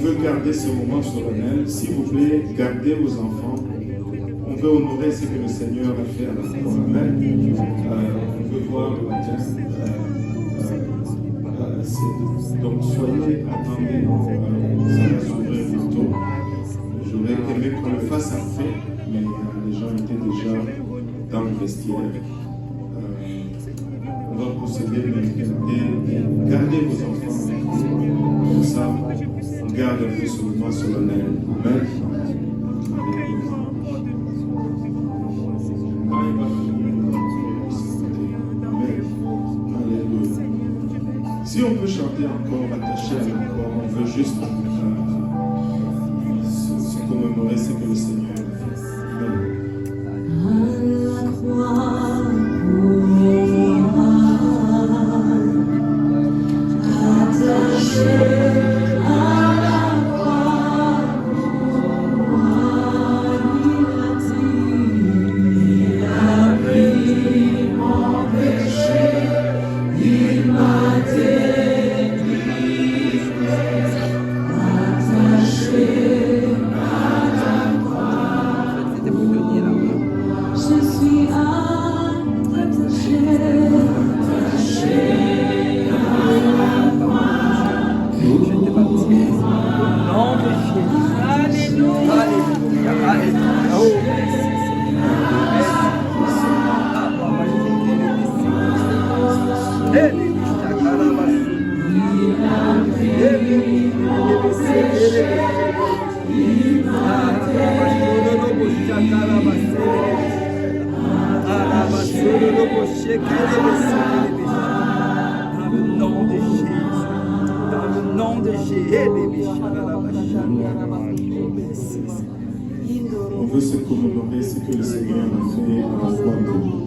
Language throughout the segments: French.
veut garder ce moment solennel, s'il vous plaît, gardez vos enfants. On veut honorer ce que le Seigneur a fait à la croix. Amen. On veut voir le matin. Donc soyez attendez, ça va s'ouvrir bientôt. J'aurais aimé qu'on le fasse après, mais les gens étaient déjà dans le vestiaire. On va procéder, mais gardez vos enfants. Comme ça, on garde un peu ce moment solennel. Amen. Si on peut chanter encore attaché à la croix, on veut juste se commémorer ce que le Seigneur a fait. On veut se commémorer ce que le Seigneur a fait à la croix pour nous.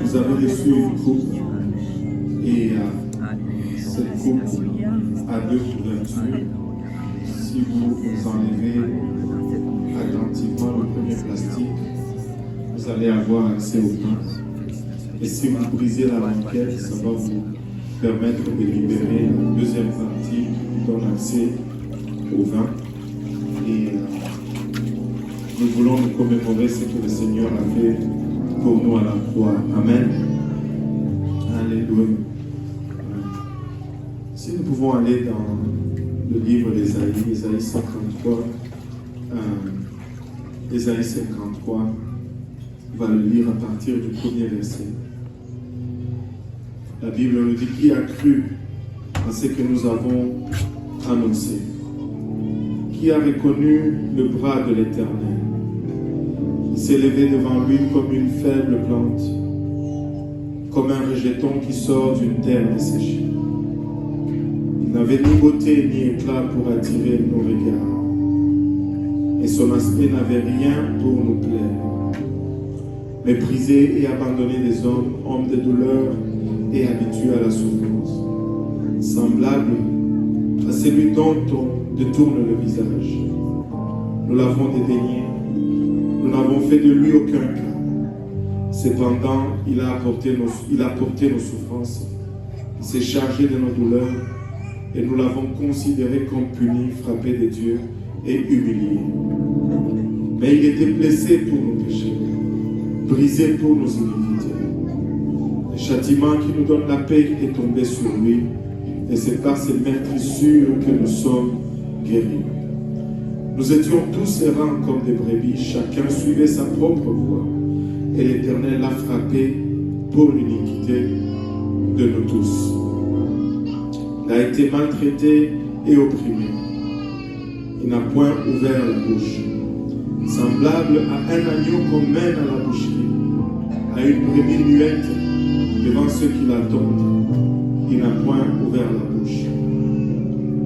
Vous avez reçu une coupe et cette coupe a deux couvertures. Si vous enlevez attentivement le premier plastique, vous allez avoir accès au pain. Et si vous brisez la banquette, ça va vous permettre de libérer la deuxième partie qui donne accès au vin. Et nous voulons nous commémorer ce que le Seigneur a fait pour nous à la croix. Amen. Alléluia. Si nous pouvons aller dans le livre d'Ésaïe, Ésaïe 53, Ésaïe 53, on va le lire à partir du premier verset. La Bible nous dit: qui a cru à ce que nous avons annoncé? Qui a reconnu le bras de l'Éternel? Il s'est levé devant lui comme une faible plante, comme un rejeton qui sort d'une terre desséchée. Il n'avait ni beauté ni éclat pour attirer nos regards, et son aspect n'avait rien pour nous plaire. Méprisé et abandonné des hommes, homme de douleur et habitué à la souffrance, semblable à celui dont on détourne le visage. Nous l'avons dédaigné, nous n'avons fait de lui aucun cas. Cependant, il a porté nos souffrances, il s'est chargé de nos douleurs, et nous l'avons considéré comme puni, frappé de Dieu et humilié. Mais il était blessé pour nos péchés, brisé pour nos iniquités. Le châtiment qui nous donne la paix est tombé sur lui, et c'est par ses meurtrissures que nous sommes guéris. Nous étions tous errants comme des brebis, chacun suivait sa propre voie, et l'Éternel l'a frappé pour l'iniquité de nous tous. Il a été maltraité et opprimé. Il n'a point ouvert la bouche. Semblable à un agneau qu'on mène à la boucherie, à une brebis muette devant ceux qui l'attendent, il n'a point ouvert la bouche.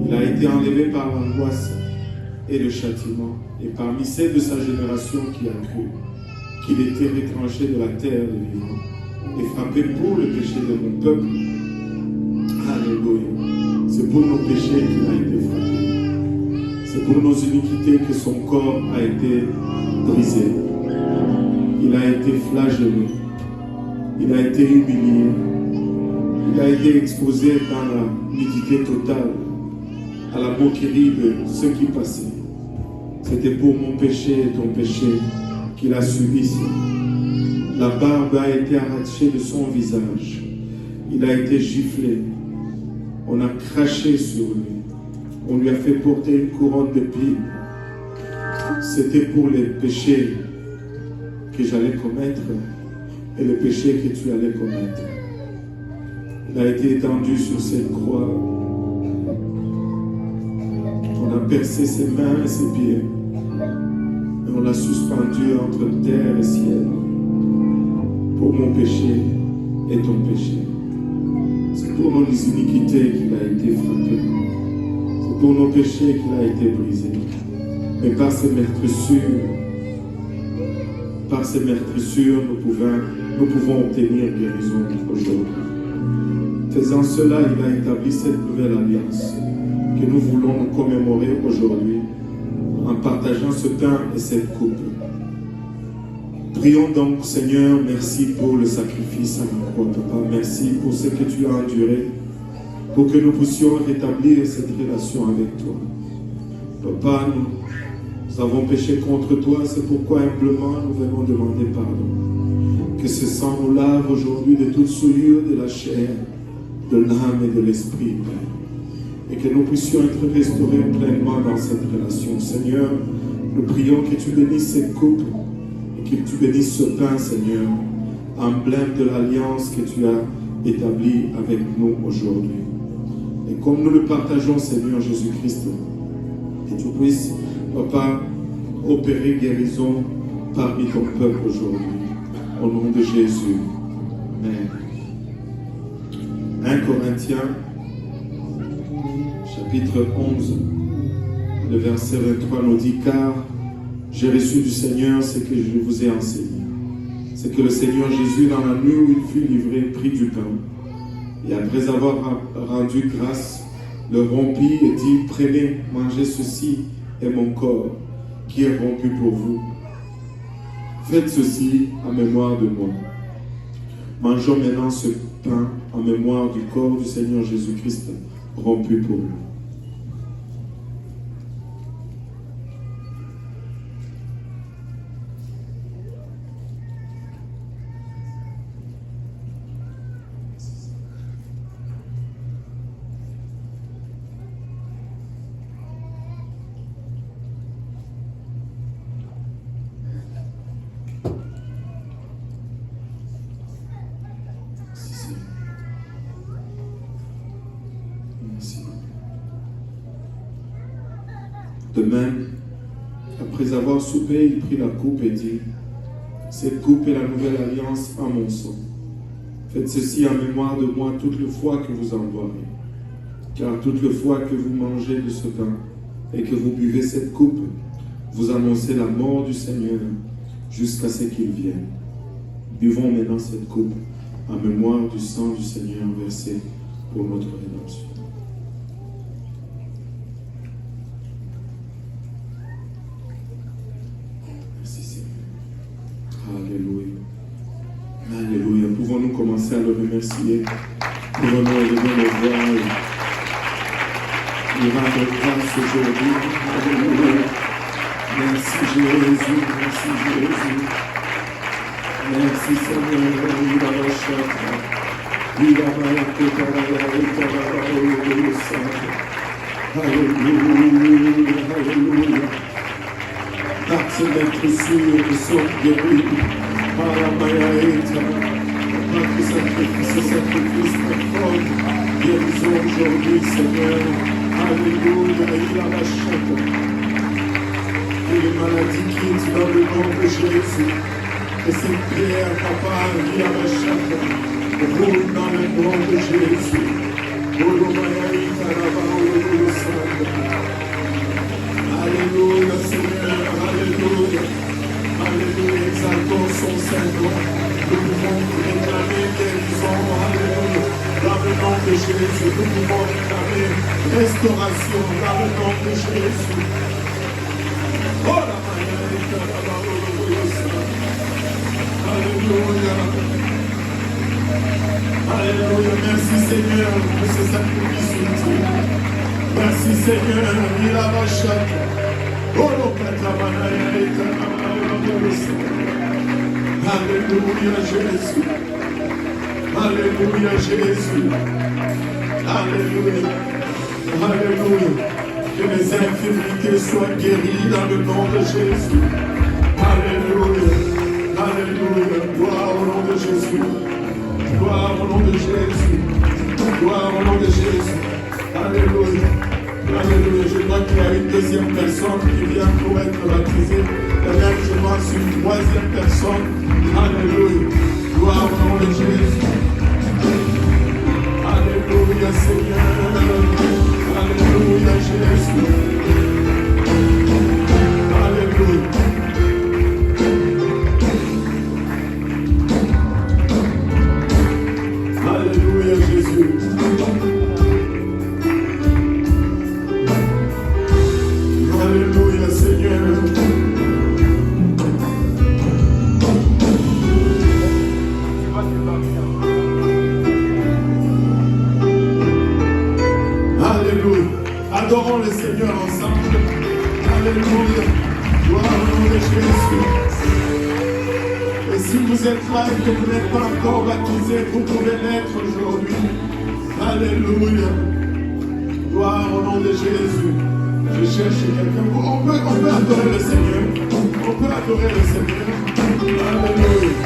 Il a été enlevé par l'angoisse et le châtiment, et parmi ceux de sa génération qui a cru qu'il était retranché de la terre des vivants et frappé pour le péché de mon peuple. Alléluia. C'est pour nos péchés qu'il a été frappé. C'est pour nos iniquités que son corps a été brisé. Il a été flagellé. Il a été humilié. Il a été exposé dans la nudité totale. à la moquerie de ceux qui passaient. C'était pour mon péché et ton péché qu'il a subi cela. La barbe a été arrachée de son visage. Il a été giflé. On a craché sur lui. On lui a fait porter une couronne d'épines. C'était pour les péchés que j'allais commettre et les péchés que tu allais commettre. Il a été étendu sur cette croix. On a percé ses mains et ses pieds. Et on l'a suspendu entre terre et ciel. Pour mon péché et ton péché. C'est pour nos iniquités qu'il a été frappé. C'est pour nos péchés qu'il a été brisé. Et par ces meurtrissures, nous pouvons obtenir guérison aujourd'hui. Faisant cela, il a établi cette nouvelle alliance que nous voulons nous commémorer aujourd'hui en partageant ce pain et cette coupe. Prions donc, Seigneur, merci pour le sacrifice à la croix, Papa. Merci pour ce que tu as enduré, pour que nous puissions rétablir cette relation avec toi. Papa, nous avons péché contre toi, c'est pourquoi humblement nous venons demander pardon. Que ce sang nous lave aujourd'hui de toute souillure de la chair, de l'âme et de l'esprit, Père. Et que nous puissions être restaurés pleinement dans cette relation. Seigneur, nous prions que tu bénisses cette coupe, que tu bénisses ce pain, Seigneur, emblème de l'alliance que tu as établie avec nous aujourd'hui. Et comme nous le partageons, Seigneur Jésus-Christ, que tu puisses, Papa, opérer guérison parmi ton peuple aujourd'hui. Au nom de Jésus. Amen. 1 Corinthiens, chapitre 11, le verset 23 nous dit, car j'ai reçu du Seigneur ce que je vous ai enseigné. C'est que le Seigneur Jésus, dans la nuit où il fut livré, prit du pain. Et après avoir rendu grâce, le rompit et dit, prenez, mangez ceci est mon corps qui est rompu pour vous. Faites ceci en mémoire de moi. Mangeons maintenant ce pain en mémoire du corps du Seigneur Jésus-Christ rompu pour nous. De même, après avoir soupé, il prit la coupe et dit, cette coupe est la nouvelle alliance en mon sang. Faites ceci en mémoire de moi toutes les fois que vous en boirez. Car toutes les fois que vous mangez de ce pain et que vous buvez cette coupe, vous annoncez la mort du Seigneur jusqu'à ce qu'il vienne. Buvons maintenant cette coupe en mémoire du sang du Seigneur versé pour notre rédemption. Alléluia. Alléluia. Pouvons-nous commencer à le remercier? Pouvons-nous élever nos voix et lui rendre grâce aujourd'hui? Alléluia. Merci Jésus. Merci Jésus. Merci Seigneur. Alléluia. Alléluia. Par ces meurtrissures qui sont guéries par la Maïaïta, par ce sacrifice conforme, guérison aujourd'hui, Seigneur. Alléluia, il a la chute. Et les maladies quittent dans le nom de Jésus. Et cette prière, Papa, il a la chute. Roule dans le nom de Jésus. Alléluia, Seigneur, alléluia, alléluia, exaltons son Saint-Nom. Nous pouvons réclamer guérison, alléluia, dans le nom de Jésus. Nous pouvons réclamer restauration dans le nom de Jésus. Oh la alléluia, alléluia, merci Seigneur pour ce sacrifice ultime. Merci Seigneur. Il a marché. Alléluia Jésus. Alléluia Jésus. Alléluia. Alléluia. Que mes infirmités soient guéries dans le nom de Jésus. Alléluia. Alléluia. Gloire au nom de Jésus. Gloire au nom de Jésus. Gloire au nom de Jésus. Alléluia. Alléluia. Je crois qu'il y a une deuxième personne qui vient pour être baptisée. Peut-être je vois sur une troisième personne. Alléluia. Gloire au nom de Jésus. Alléluia Seigneur. Alléluia Jésus. Alléluia. Alléluia Jésus. Alléluia Seigneur. Alléluia. Adorons le Seigneur ensemble. Alléluia. Gloire au nom de Jésus. Et si vous êtes là et que vous n'êtes pas encore baptisé, vous pouvez l'être aujourd'hui. Alléluia. Gloire au nom de Jésus. Je cherche quelqu'un. On peut adorer le Seigneur. On peut adorer le Seigneur. Alléluia.